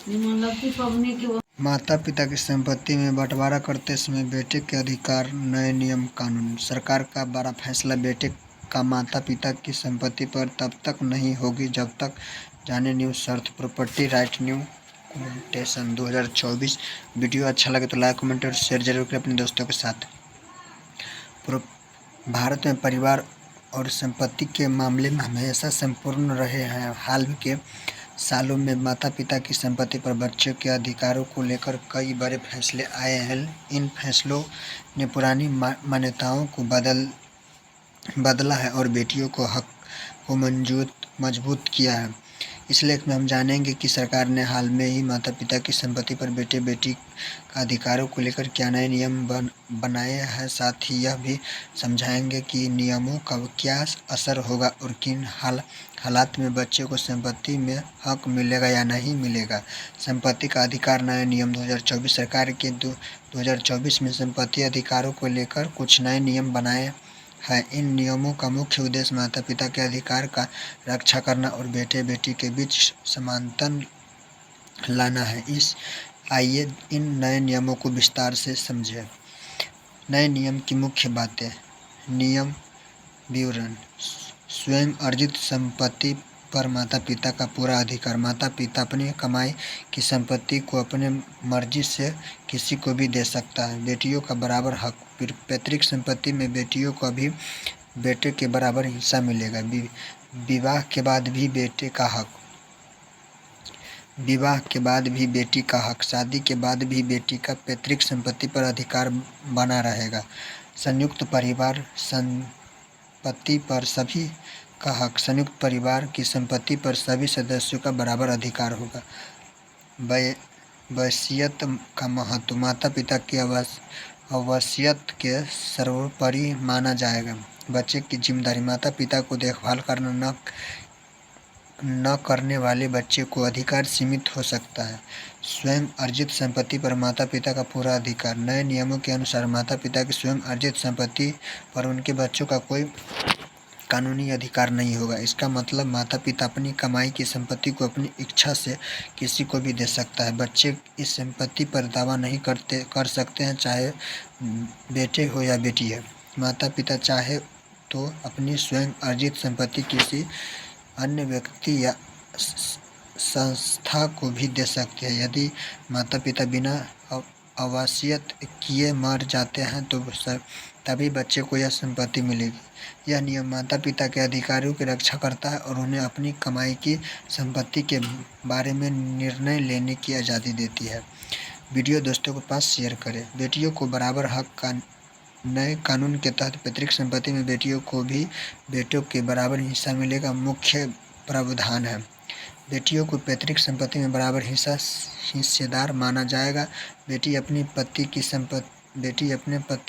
माता पिता की संपत्ति में बंटवारा करते समय बेटे के अधिकार, नए नियम कानून। सरकार का बड़ा फैसला बेटे का माता पिता की संपत्ति पर तब तक नहीं होगी जब तक जाने न्यू शर्त property right new constitution 2024। Video अच्छा लगे तो लाइक कमेंट और शेयर जरूर करें अपने दोस्तों के साथ। भारत में परिवार और संपत्ति के मामले में हमेशा संपूर्ण रहे हैं। हाल के सालों में माता पिता की संपत्ति पर बच्चों के अधिकारों को लेकर कई बड़े फैसले आए हैं। इन फैसलों ने पुरानी मान्यताओं को बदला है और बेटियों को हक को मजबूत किया है। इस लेख में हम जानेंगे कि सरकार ने हाल में ही माता पिता की संपत्ति पर बेटे बेटी का अधिकारों को लेकर क्या नए नियम बनाए हैं। साथ ही यह भी समझाएंगे कि नियमों का क्या असर होगा और किन हालात में बच्चों को संपत्ति में हक मिलेगा या नहीं मिलेगा। संपत्ति का अधिकार नए नियम 2024। सरकार के 2024 में संपत्ति अधिकारों को लेकर कुछ नए नियम बनाए है। इन नियमों का मुख्य उद्देश्य माता पिता के अधिकार का रक्षा करना और बेटे बेटी के बीच समानता लाना है। आइए इन नए नियमों को विस्तार से समझें। नए नियम की मुख्य बातें। नियम विवरण। स्वयं अर्जित संपत्ति पर माता पिता का पूरा अधिकार। माता पिता अपनी कमाई की संपत्ति को अपने मर्जी से किसी को भी दे सकता है। बेटियों का बराबर हक। पैतृक संपत्ति में बेटियों को भी बेटे के बराबर हिस्सा मिलेगा। विवाह के बाद भी बेटे का हक। विवाह के बाद भी बेटी का हक। शादी के बाद भी बेटी का पैतृक संपत्ति पर अधिकार बना रहेगा। संयुक्त परिवार संपत्ति पर सभी का हक। संयुक्त परिवार की संपत्ति पर सभी सदस्यों का बराबर अधिकार होगा। वसीयत का महत्व। माता पिता की वसीयत के सर्वोपरि माना जाएगा। बच्चे की जिम्मेदारी। माता पिता को देखभाल करना न करने वाले बच्चे को अधिकार सीमित हो सकता है। स्वयं अर्जित संपत्ति पर माता पिता का पूरा अधिकार। नए नियमों के अनुसार माता पिता की स्वयं अर्जित संपत्ति पर उनके बच्चों का कोई कानूनी अधिकार नहीं होगा। इसका मतलब माता पिता अपनी कमाई की संपत्ति को अपनी इच्छा से किसी को भी दे सकता है। बच्चे इस संपत्ति पर दावा नहीं कर सकते हैं, चाहे बेटे हो या बेटी है। माता पिता चाहे तो अपनी स्वयं अर्जित संपत्ति किसी अन्य व्यक्ति या संस्था को भी दे सकते हैं। यदि माता पिता बिना वसीयत किए मर जाते हैं तो तभी बच्चे को यह संपत्ति मिलेगी। यह नियम माता पिता के अधिकारों की रक्षा करता है और उन्हें अपनी कमाई की संपत्ति के बारे में निर्णय लेने की आज़ादी देती है। वीडियो दोस्तों के पास शेयर करें। बेटियों को बराबर हक का। नए कानून के तहत पैतृक संपत्ति में बेटियों को भी बेटों के बराबर हिस्सा मिलेगा। मुख्य प्रावधान है। बेटियों को पैतृक संपत्ति में बराबर हिस्सेदार माना जाएगा। बेटी अपने पति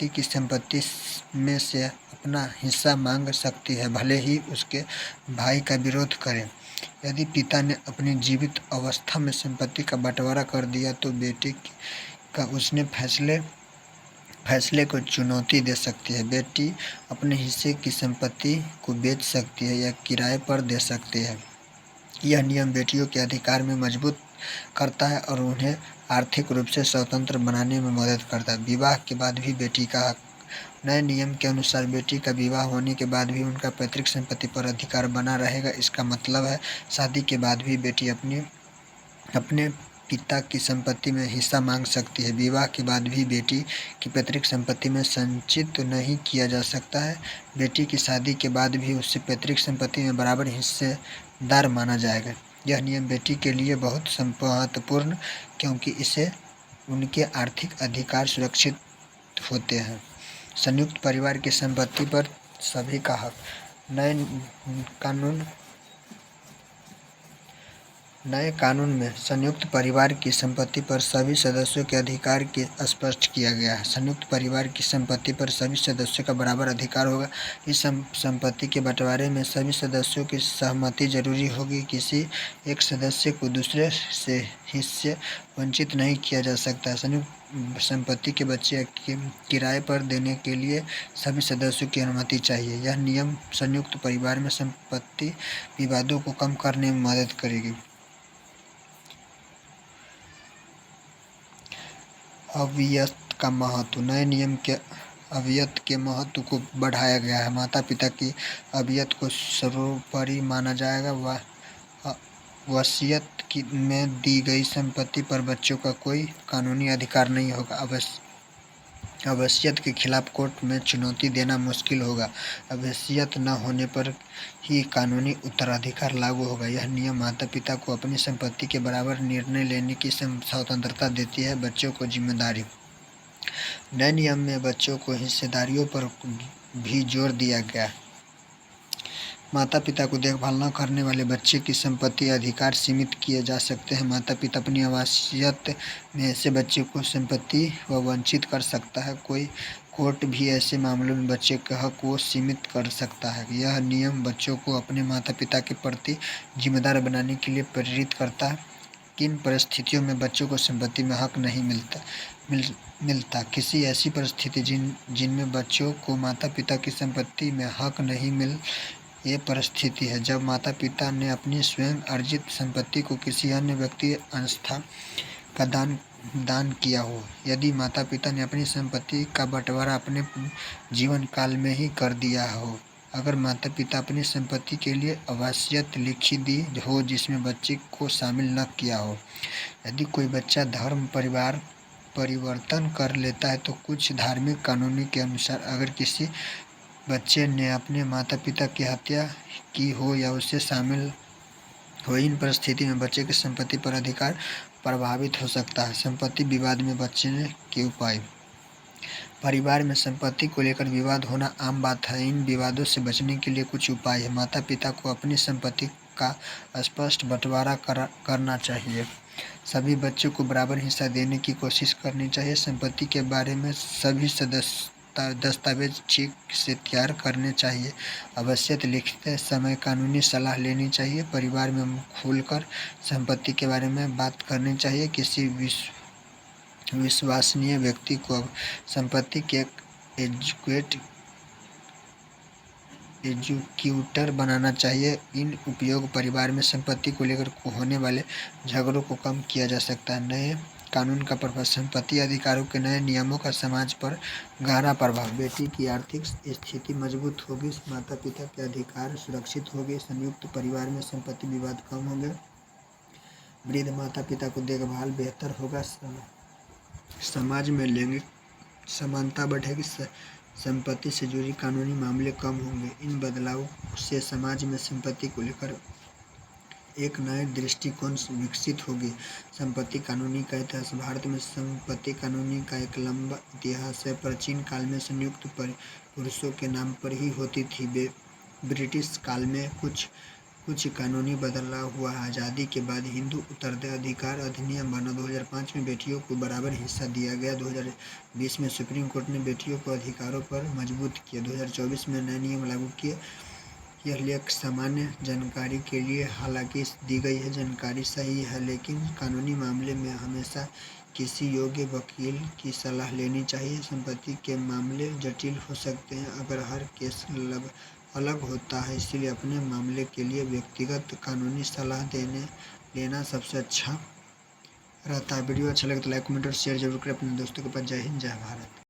की संपत्ति में से अपना हिस्सा मांग सकती है, भले ही उसके भाई का विरोध करें। यदि पिता ने अपनी जीवित अवस्था में संपत्ति का बंटवारा कर दिया तो बेटे का उसने फैसले को चुनौती दे सकती है। बेटी अपने हिस्से की संपत्ति को बेच सकती है या किराए पर दे सकती है। यह नियम बेटियों के अधिकार में मजबूत करता है और उन्हें आर्थिक रूप से स्वतंत्र बनाने में मदद करता है। विवाह के बाद भी बेटी का हक। नए नियम के अनुसार बेटी का विवाह होने के बाद भी उनका पैतृक संपत्ति पर अधिकार बना रहेगा। इसका मतलब है शादी के बाद भी बेटी अपने पिता की संपत्ति में हिस्सा मांग सकती है। विवाह के बाद भी बेटी की पैतृक संपत्ति में संचित नहीं किया जा सकता है। बेटी की शादी के बाद भी उससे पैतृक संपत्ति में बराबर हिस्सेदार माना जाएगा। यह नियम बेटी के लिए बहुत महत्वपूर्ण क्योंकि इससे उनके आर्थिक अधिकार सुरक्षित होते हैं। संयुक्त परिवार की संपत्ति पर सभी का हक। नए कानून में संयुक्त परिवार की संपत्ति पर सभी सदस्यों के अधिकार के स्पष्ट किया गया है। संयुक्त परिवार की संपत्ति पर सभी सदस्यों का बराबर अधिकार होगा। इस संपत्ति के बंटवारे में सभी सदस्यों की सहमति जरूरी होगी। किसी एक सदस्य को दूसरे से हिस्से वंचित नहीं किया जा सकता। संयुक्त संपत्ति के बच्चे किराए पर देने के लिए सभी सदस्यों की अनुमति चाहिए। यह नियम संयुक्त परिवार में संपत्ति विवादों को कम करने में मदद करेगी। अवियत का महत्व। नए नियम के अवियत के महत्व को बढ़ाया गया है। माता पिता की अवियत को सर्वोपरि माना जाएगा। वसीयत में दी गई संपत्ति पर बच्चों का कोई कानूनी अधिकार नहीं होगा। अवसियत के खिलाफ कोर्ट में चुनौती देना मुश्किल होगा। अवसियत न होने पर ही कानूनी उत्तराधिकार लागू होगा। यह नियम माता पिता को अपनी संपत्ति के बराबर निर्णय लेने की स्वतंत्रता देती है। बच्चों को जिम्मेदारी। नए नियम में बच्चों को हिस्सेदारियों पर भी जोर दिया गया। माता पिता को देखभाल न करने वाले बच्चे की संपत्ति अधिकार सीमित किए जा सकते हैं। माता पिता अपनी अवसियत में ऐसे बच्चे को संपत्ति व वंचित कर सकता है। कोई कोर्ट भी ऐसे मामलों में बच्चे के हक को सीमित कर सकता है। यह नियम बच्चों को अपने माता पिता के प्रति जिम्मेदार बनाने के लिए प्रेरित करता है। किन परिस्थितियों में बच्चों को संपत्ति में हक नहीं मिलता। किसी ऐसी परिस्थिति जिनमें बच्चों को माता पिता की संपत्ति में हक नहीं मिल ये परिस्थिति है जब माता पिता ने अपनी स्वयं अर्जित संपत्ति को किसी अन्य व्यक्ति संस्था का दान किया हो। यदि माता पिता ने अपनी संपत्ति का बंटवारा अपने जीवन काल में ही कर दिया हो। अगर माता पिता अपनी संपत्ति के लिए अवसियत लिखी दी हो जिसमें बच्चे को शामिल न किया हो। यदि कोई बच्चा धर्म परिवर्तन कर लेता है तो कुछ धार्मिक कानूनों के अनुसार अगर किसी बच्चे ने अपने माता पिता की हत्या की हो या उससे शामिल हो, इन परिस्थिति में बच्चे की संपत्ति पर अधिकार प्रभावित हो सकता है। संपत्ति विवाद में बचने के उपाय। परिवार में संपत्ति को लेकर विवाद होना आम बात है। इन विवादों से बचने के लिए कुछ उपाय है। माता पिता को अपनी संपत्ति का स्पष्ट बंटवारा करना चाहिए। सभी बच्चों को बराबर हिस्सा देने की कोशिश करनी चाहिए। संपत्ति के बारे में सभी दस्तावेज ठीक से तैयार करने चाहिए। अवसियत लिखते समय कानूनी सलाह लेनी चाहिए। परिवार में खुलकर संपत्ति के बारे में बात करनी चाहिए। किसी विश्वसनीय व्यक्ति को संपत्ति के एग्जीक्यूटर बनाना चाहिए। इन उपयोग परिवार में संपत्ति को लेकर होने वाले झगड़ों को कम किया जा सकता है। नए कानून का प्रभाव। संपत्ति अधिकारों के नए नियमों का समाज पर गहरा प्रभाव। बेटी की आर्थिक स्थिति मजबूत होगी। माता पिता के अधिकार सुरक्षित होंगे। संयुक्त परिवार में संपत्ति विवाद कम होंगे। वृद्ध माता पिता को देखभाल बेहतर होगा। समाज में लैंगिक समानता बढ़ेगी। संपत्ति से जुड़ी कानूनी मामले कम होंगे। इन बदलावों से समाज में संपत्ति को लेकर एक नए दृष्टिकोण विकसित होगी। संपत्ति कानूनी का इतिहास। भारत में संपत्ति कानूनी का एक लंबा इतिहास है। प्राचीन काल में संयुक्त पुरुषों के नाम पर ही होती थी। ब्रिटिश काल में कुछ कानूनी बदलाव हुआ। आज़ादी के बाद हिंदू उत्तराधिकार अधिनियम बना। 2005 में बेटियों को बराबर हिस्सा दिया गया। 2020 में सुप्रीम कोर्ट ने बेटियों को अधिकारों पर मजबूत किया। 2024 में नए नियम लागू किए। यह लेख सामान्य जानकारी के लिए हालांकि दी गई है। जानकारी सही है लेकिन कानूनी मामले में हमेशा किसी योग्य वकील की सलाह लेनी चाहिए। संपत्ति के मामले जटिल हो सकते हैं अगर हर केस अलग होता है। इसलिए अपने मामले के लिए व्यक्तिगत कानूनी सलाह लेना सबसे अच्छा रहता है। वीडियो अच्छा लगे तो लाइक कमेंट और शेयर जरूर करें अपने दोस्तों के पास। जय हिंद जय भारत।